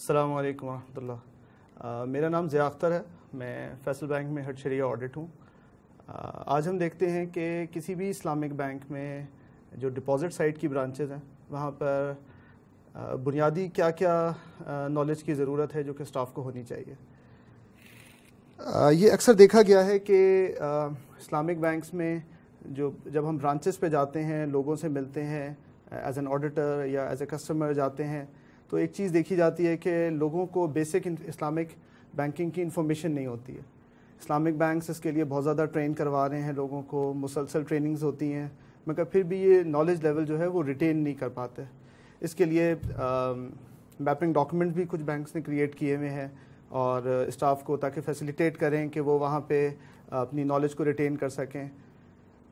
अस्सलाम वालेकुम रहमतुल्लाह। मेरा नाम ज़िया अख्तर है। मैं फैसल बैंक में हेड शरिया ऑडिट हूँ। आज हम देखते हैं कि किसी भी इस्लामिक बैंक में जो डिपॉज़िट साइड की ब्रांचेज़ हैं वहाँ पर बुनियादी क्या क्या नॉलेज की ज़रूरत है जो कि स्टाफ को होनी चाहिए। ये अक्सर देखा गया है कि इस्लामिक बैंक्स में जब हम ब्रांचेस पे जाते हैं, लोगों से मिलते हैं, एज एन ऑडिटर या एज ए कस्टमर जाते हैं, तो एक चीज़ देखी जाती है कि लोगों को बेसिक इस्लामिक बैंकिंग की इन्फॉर्मेशन नहीं होती है। इस्लामिक बैंक्स इसके लिए बहुत ज़्यादा ट्रेन करवा रहे हैं लोगों को, मुसलसल ट्रेनिंग्स होती हैं, मगर फिर भी ये नॉलेज लेवल जो है वो रिटेन नहीं कर पाते। इसके लिए मैपिंग डॉक्यूमेंट भी कुछ बैंक्स ने क्रिएट किए हुए हैं और स्टाफ को, ताकि फैसिलिटेट करें कि वो वहाँ पे अपनी नॉलेज को रिटेन कर सकें।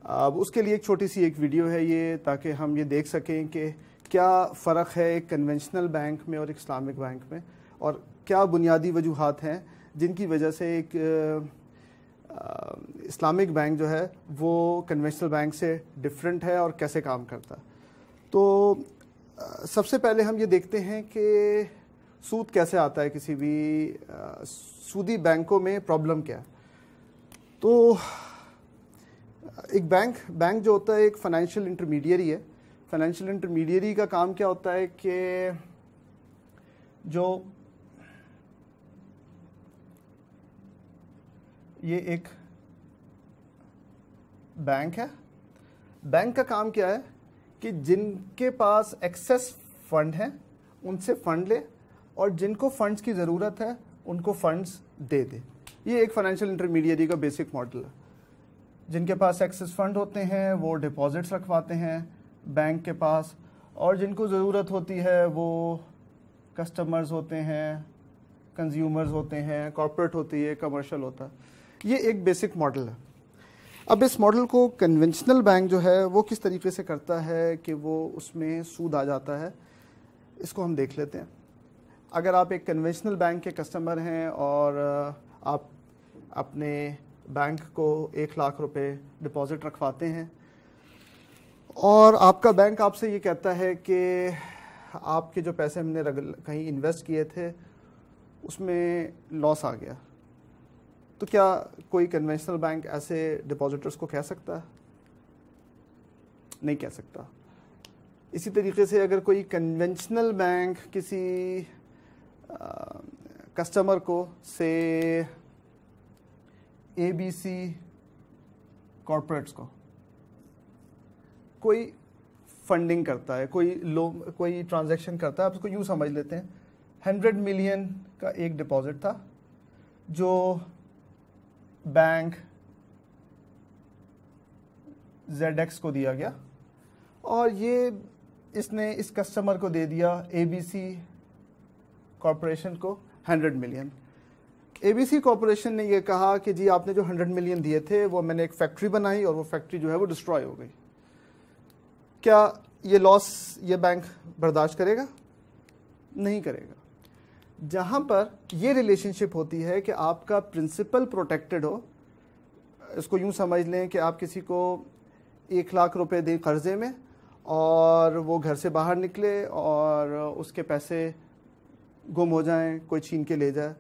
अब उसके लिए एक छोटी सी एक वीडियो है ये, ताकि हम ये देख सकें कि क्या फ़र्क है एक कन्वेंशनल बैंक में और एक इस्लामिक बैंक में, और क्या बुनियादी वजूहात हैं जिनकी वजह से एक इस्लामिक बैंक जो है वो कन्वेंशनल बैंक से डिफरेंट है और कैसे काम करता है। तो सबसे पहले हम ये देखते हैं कि सूद कैसे आता है किसी भी सूदी बैंकों में, प्रॉब्लम क्या है। तो एक बैंक जो होता है एक फाइनेंशियल इंटरमीडियरी है। फाइनेंशियल इंटरमीडियरी का काम क्या होता है कि जो ये एक बैंक है, बैंक का काम क्या है कि जिनके पास एक्सेस फंड है उनसे फंड ले और जिनको फंड्स की ज़रूरत है उनको फंड्स दे दे। ये एक फाइनेंशियल इंटरमीडियरी का बेसिक मॉडल है। जिनके पास एक्सेस फंड होते हैं वो डिपॉजिट्स रखवाते हैं बैंक के पास, और जिनको ज़रूरत होती है वो कस्टमर्स होते हैं, कंज्यूमर्स होते हैं, कॉर्पोरेट होती है, कमर्शियल होता है। ये एक बेसिक मॉडल है। अब इस मॉडल को कन्वेंशनल बैंक जो है वो किस तरीके से करता है कि वो उसमें सूद आ जाता है, इसको हम देख लेते हैं। अगर आप एक कन्वेंशनल बैंक के कस्टमर हैं और आप अपने बैंक को 1 लाख रुपए डिपॉजिट रखवाते हैं और आपका बैंक आपसे ये कहता है कि आपके जो पैसे हमने कहीं इन्वेस्ट किए थे उसमें लॉस आ गया, तो क्या कोई कन्वेंशनल बैंक ऐसे डिपॉजिटर्स को कह सकता है? नहीं कह सकता। इसी तरीके से अगर कोई कन्वेंशनल बैंक किसी कस्टमर को से ABC कॉर्पोरेट्स को कोई फंडिंग करता है, कोई ट्रांजैक्शन करता है, आप उसको यूँ समझ लेते हैं 100 मिलियन का एक डिपॉजिट था जो बैंक ZX को दिया गया और इसने इस कस्टमर को दे दिया ABC कॉरपोरेशन को 100 मिलियन। ABC कॉरपोरेशन ने ये कहा कि जी आपने जो 100 मिलियन दिए थे वो मैंने एक फैक्ट्री बनाई और वो फैक्ट्री जो है वो डिस्ट्रॉय हो गई। क्या ये लॉस ये बैंक बर्दाश्त करेगा? नहीं करेगा। जहाँ पर ये रिलेशनशिप होती है कि आपका प्रिंसिपल प्रोटेक्टेड हो, इसको यूँ समझ लें कि आप किसी को 1 लाख रुपए दें कर्जे में और वो घर से बाहर निकले और उसके पैसे गुम हो जाएं, कोई छीन के ले जाए,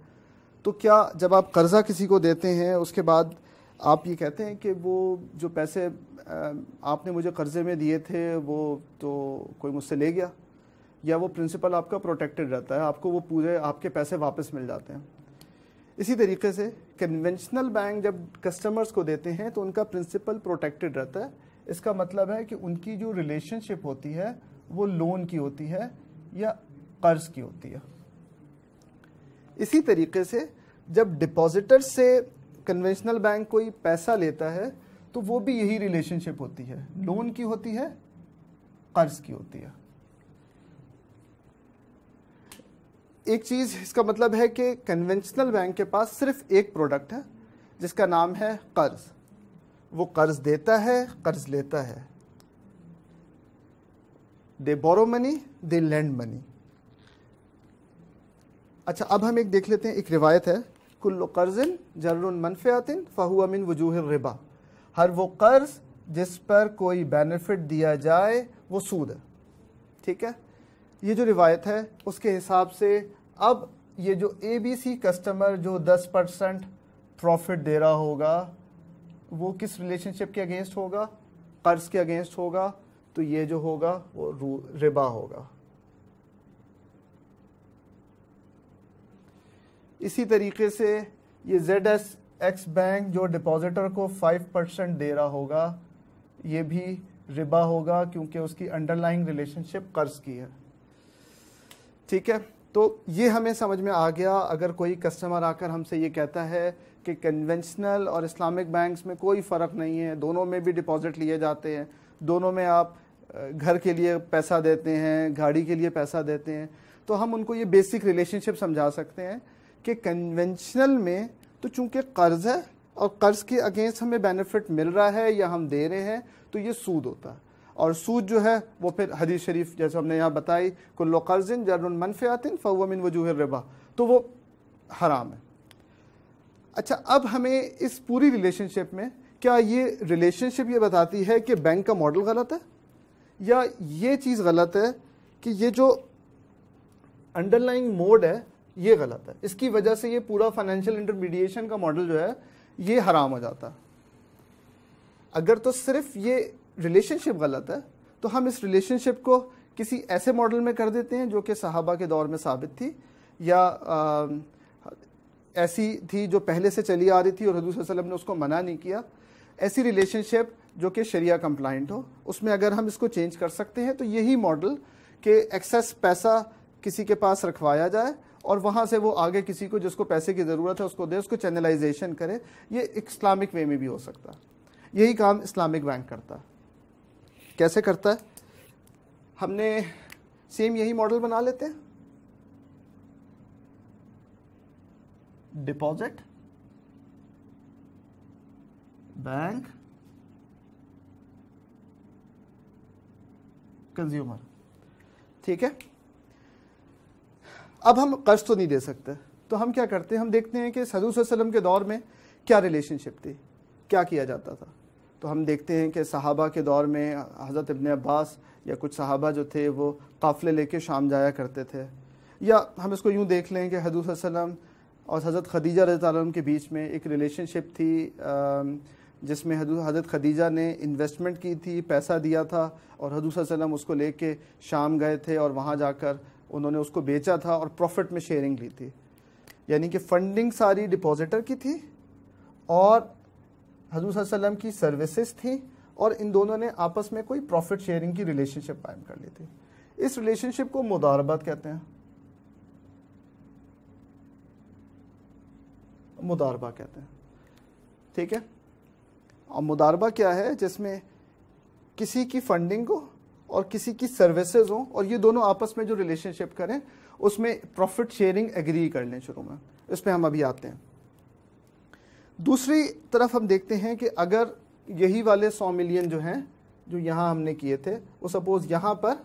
तो क्या जब आप कर्ज़ा किसी को देते हैं उसके बाद आप ये कहते हैं कि वो जो पैसे आपने मुझे कर्जे में दिए थे वो तो कोई मुझसे ले गया, या वो प्रिंसिपल आपका प्रोटेक्टेड रहता है, आपको वो पूरे आपके पैसे वापस मिल जाते हैं। इसी तरीके से कन्वेंशनल बैंक जब कस्टमर्स को देते हैं तो उनका प्रिंसिपल प्रोटेक्टेड रहता है। इसका मतलब है कि उनकी जो रिलेशनशिप होती है वो लोन की होती है या कर्ज की होती है। इसी तरीके से जब डिपॉजिटर से कन्वेंशनल बैंक कोई पैसा लेता है तो वो भी यही रिलेशनशिप होती है, लोन की होती है, कर्ज की होती है। एक चीज़ इसका मतलब है कि कन्वेंशनल बैंक के पास सिर्फ एक प्रोडक्ट है जिसका नाम है कर्ज। वो कर्ज देता है, कर्ज लेता है। दे बोरो मनी, दे लेंड मनी। अच्छा, अब हम एक देख लेते हैं, एक रिवायत है, कुल्लु कर्ज़िन जर्रुन मनफ़िअतिन फ़हुवा मिन वजूहिर रिबा। हर वो कर्ज जिस पर कोई बेनिफिट दिया जाए वो सूद है। ठीक है, ये जो रिवायत है उसके हिसाब से अब ये जो ABC कस्टमर जो 10% प्रॉफिट दे रहा होगा वो किस रिलेशनशिप के अगेंस्ट होगा? कर्ज के अगेंस्ट होगा। तो ये जो होगा वो रिबा होगा। इसी तरीके से ये ZSX बैंक जो डिपॉजिटर को 5% दे रहा होगा ये भी रिबा होगा, क्योंकि उसकी अंडरलाइंग रिलेशनशिप कर्ज की है। ठीक है, तो ये हमें समझ में आ गया। अगर कोई कस्टमर आकर हमसे ये कहता है कि कन्वेंशनल और इस्लामिक बैंक्स में कोई फ़र्क नहीं है, दोनों में भी डिपॉजिट लिए जाते हैं, दोनों में आप घर के लिए पैसा देते हैं, गाड़ी के लिए पैसा देते हैं, तो हम उनको ये बेसिक रिलेशनशिप समझा सकते हैं कि कन्वेंशनल में तो चूंकि कर्ज है और कर्ज के अगेंस्ट हमें बेनिफिट मिल रहा है या हम दे रहे हैं तो ये सूद होता है। और सूद जो है वो फिर हदीस शरीफ जैसे हमने यहाँ बताई, कुल्लु कर्ज़िन जर्रुन मनफ़िअतिन फ़हुव मिन वजूहिर रिबा, तो वो हराम है। अच्छा, अब हमें इस पूरी रिलेशनशिप में क्या ये रिलेशनशिप ये बताती है कि बैंक का मॉडल गलत है, या ये चीज़ गलत है कि ये जो अंडरलाइंग मोड है ये गलत है, इसकी वजह से ये पूरा फाइनेंशियल इंटरमीडिएशन का मॉडल जो है ये हराम हो जाता है? अगर तो सिर्फ ये रिलेशनशिप गलत है तो हम इस रिलेशनशिप को किसी ऐसे मॉडल में कर देते हैं जो कि सहाबा के दौर में साबित थी या ऐसी थी जो पहले से चली आ रही थी और हज़रत सल्लल्लाहु अलैहि वसल्लम ने उसको मना नहीं किया। ऐसी रिलेशनशिप जो कि शरिया कंप्लाइंट हो, उसमें अगर हम इसको चेंज कर सकते हैं तो यही मॉडल के एक्सेस पैसा किसी के पास रखवाया जाए और वहाँ से वो आगे किसी को जिसको पैसे की ज़रूरत है उसको दे, उसको चैनलाइजेशन करे। ये इस्लामिक वे में भी हो सकता है। यही काम इस्लामिक बैंक करता है। कैसे करता है? हमने सेम यही मॉडल बना लेते हैं। डिपॉजिट बैंक कंज्यूमर, ठीक है। अब हम कर्ज तो नहीं दे सकते, तो हम क्या करते हैं, हम देखते हैं कि हज़रत सल्लल्लाहु अलैहि वसल्लम के दौर में क्या रिलेशनशिप थी, क्या किया जाता था। तो हम देखते हैं कि सहाबा के दौर में हज़रत इब्न अब्बास या कुछ सहाबा जो थे वो काफ़िले लेके शाम जाया करते थे। या हम इसको यूँ देख लें कि हज़रत वसल्लम और हज़रत खदीजा रज़ियल्लाहु अन्हा के बीच में एक रिलेशनशिप थी जिसमें हज़रत खदीजा ने इन्वेस्टमेंट की थी, पैसा दिया था और हज़रत वसल्लम उसको लेके शाम गए थे और वहाँ जाकर उन्होंने उसको बेचा था और प्रॉफिट में शेयरिंग ली थी। यानी कि फंडिंग सारी डिपॉजिटर की थी और हज़रत वसल्लम की सर्विसेज थी और इन दोनों ने आपस में कोई प्रॉफिट शेयरिंग की रिलेशनशिप कायम कर ली थी। इस रिलेशनशिप को मुदारबत कहते हैं, मुदारबा कहते हैं, ठीक है। और मुदारबा क्या है? जिसमें किसी की फंडिंग हो और किसी की सर्विसेज हो और ये दोनों आपस में जो रिलेशनशिप करें उसमें प्रॉफिट शेयरिंग एग्री कर लें शुरू में। इस पर हम अभी आते हैं। दूसरी तरफ हम देखते हैं कि अगर यही वाले 100 मिलियन जो हैं जो यहाँ हमने किए थे, वो सपोज यहाँ पर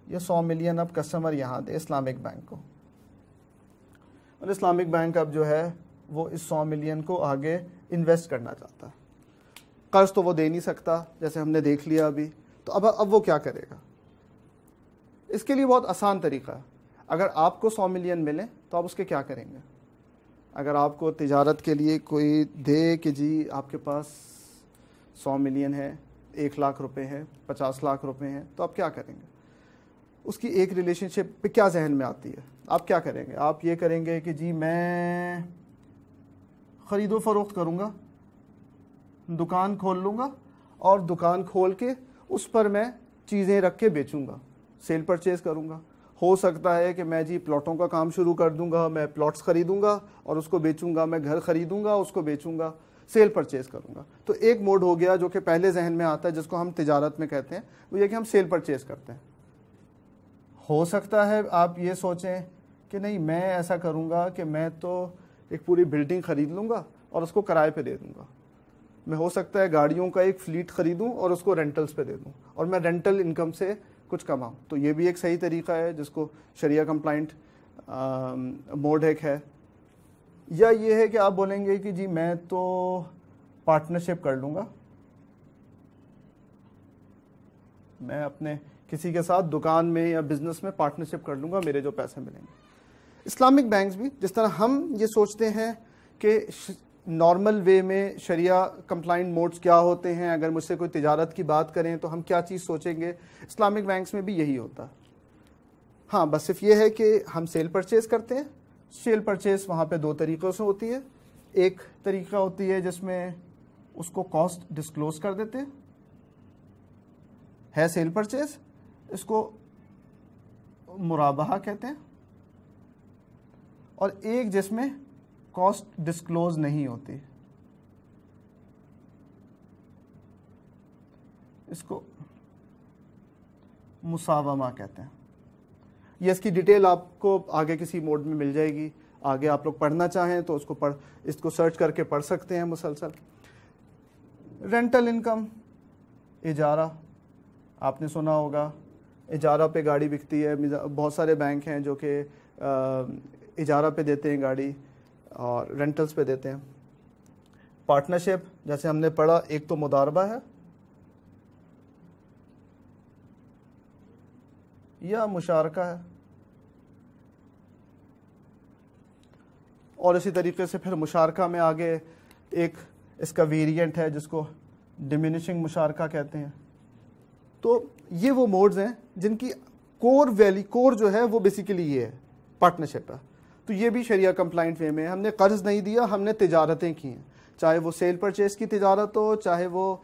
ये 100 मिलियन अब कस्टमर यहाँ दे इस्लामिक बैंक को, और इस्लामिक बैंक अब जो है वो इस 100 मिलियन को आगे इन्वेस्ट करना चाहता है। कर्ज तो वो दे नहीं सकता जैसे हमने देख लिया अभी, तो अब वो क्या करेगा? इसके लिए बहुत आसान तरीका है। अगर आपको 100 मिलियन मिले तो आप उसके क्या करेंगे? अगर आपको तिजारत के लिए कोई दे कि जी आपके पास 100 मिलियन है, 1 लाख रुपए है, 50 लाख रुपए हैं, तो आप क्या करेंगे? उसकी एक रिलेशनशिप पे क्या जहन में आती है? आप क्या करेंगे? आप ये करेंगे कि जी मैं ख़रीदो फरोख्त करूँगा, दुकान खोल लूँगा और दुकान खोल के उस पर मैं चीज़ें रख के बेचूँगा, सेल परचेज़ करूँगा। हो सकता है कि मैं जी प्लॉटों का काम शुरू कर दूँगा, मैं प्लॉट्स ख़रीदूँगा और उसको बेचूँगा, मैं घर ख़रीदूँगा उसको बेचूँगा, सेल परचेज़ करूँगा। तो एक मोड हो गया जो कि पहले जहन में आता है जिसको हम तिजारत में कहते हैं, वो ये कि हम सेल परचेज़ करते हैं। हो सकता है आप ये सोचें कि नहीं मैं ऐसा करूँगा कि मैं तो एक पूरी बिल्डिंग ख़रीद लूँगा और उसको किराए पे दे दूँगा। मैं हो सकता है गाड़ियों का एक फ्लीट ख़रीदूँ और उसको रेंटल्स पे दे दूँ और मैं रेंटल इनकम से कुछ कमाऊँ। तो ये भी एक सही तरीका है जिसको शरिया कंप्लाइंट मोड एक है। या ये है कि आप बोलेंगे कि जी मैं तो पार्टनरशिप कर लूँगा, मैं अपने किसी के साथ दुकान में या बिज़नेस में पार्टनरशिप कर लूँगा, मेरे जो पैसे मिलेंगे। इस्लामिक बैंक्स भी, जिस तरह हम ये सोचते हैं कि नॉर्मल वे में शरिया कंप्लाइंट मोड्स क्या होते हैं, अगर मुझसे कोई तिजारत की बात करें तो हम क्या चीज़ सोचेंगे, इस्लामिक बैंक्स में भी यही होता है। हाँ, बस सिर्फ ये है कि हम सेल परचेज करते हैं। सेल परचेज वहाँ पे दो तरीक़ों से होती है। एक तरीका होती है जिसमें उसको कॉस्ट डिस्क्लोज कर देते हैं, है सेल परचेज, इसको मुराबहा कहते हैं। और एक जिसमें कॉस्ट डिस्क्लोज नहीं होती, इसको मुसावमा कहते हैं। ये इसकी डिटेल आपको आगे किसी मोड में मिल जाएगी, आगे आप लोग पढ़ना चाहें तो इसको सर्च करके पढ़ सकते हैं मुसलसल। रेंटल इनकम, इजारा, आपने सुना होगा इजारा पे गाड़ी बिकती है। बहुत सारे बैंक हैं जो कि इजारा पे देते हैं गाड़ी और रेंटल्स पे देते हैं। पार्टनरशिप, जैसे हमने पढ़ा, एक तो मुदारबा है या मुशारका है, और इसी तरीके से फिर मुशारका में आगे एक इसका वेरिएंट है जिसको डिमिनिशिंग मुशारका कहते हैं। तो ये वो मोड्स हैं जिनकी कोर जो है वो बेसिकली ये है, पार्टनरशिप है। तो ये भी शरिया कंप्लाइंट वे में, हमने कर्ज नहीं दिया, हमने तिजारतें की हैं, चाहे वो सेल परचेज की तिजारत हो, चाहे वो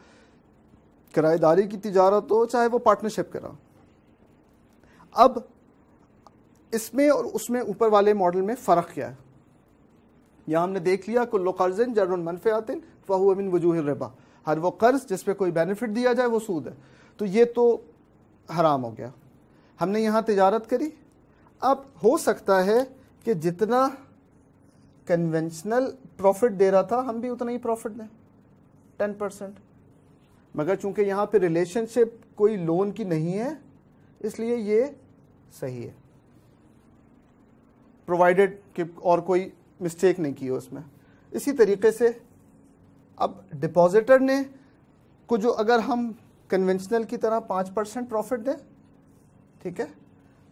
किराएदारी की तिजारत हो, चाहे वो पार्टनरशिप करा। अब इसमें और उसमें ऊपर वाले मॉडल में फ़र्क क्या है, यहाँ हमने देख लिया, कुल्लु कर्ज़िन जर्रुन मनफ़िअतिन फ़हुव मिन वजूहिर रिबा, हर वो कर्ज जिस पे कोई बेनिफिट दिया जाए वो सूद है। तो ये तो हराम हो गया। हमने यहाँ तिजारत करी। अब हो सकता है कि जितना कन्वेंशनल प्रॉफिट दे रहा था हम भी उतना ही प्रॉफिट दें, 10%, मगर चूंकि यहाँ पे रिलेशनशिप कोई लोन की नहीं है इसलिए ये सही है, प्रोवाइडेड कि और कोई मिस्टेक नहीं की हो उसमें। इसी तरीके से अब डिपॉजिटर ने को जो अगर हम कन्वेंशनल की तरह 5% प्रॉफिट दें, ठीक है,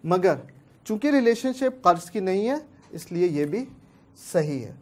मगर चूंकि रिलेशनशिप कर्ज की नहीं है इसलिए ये भी सही है।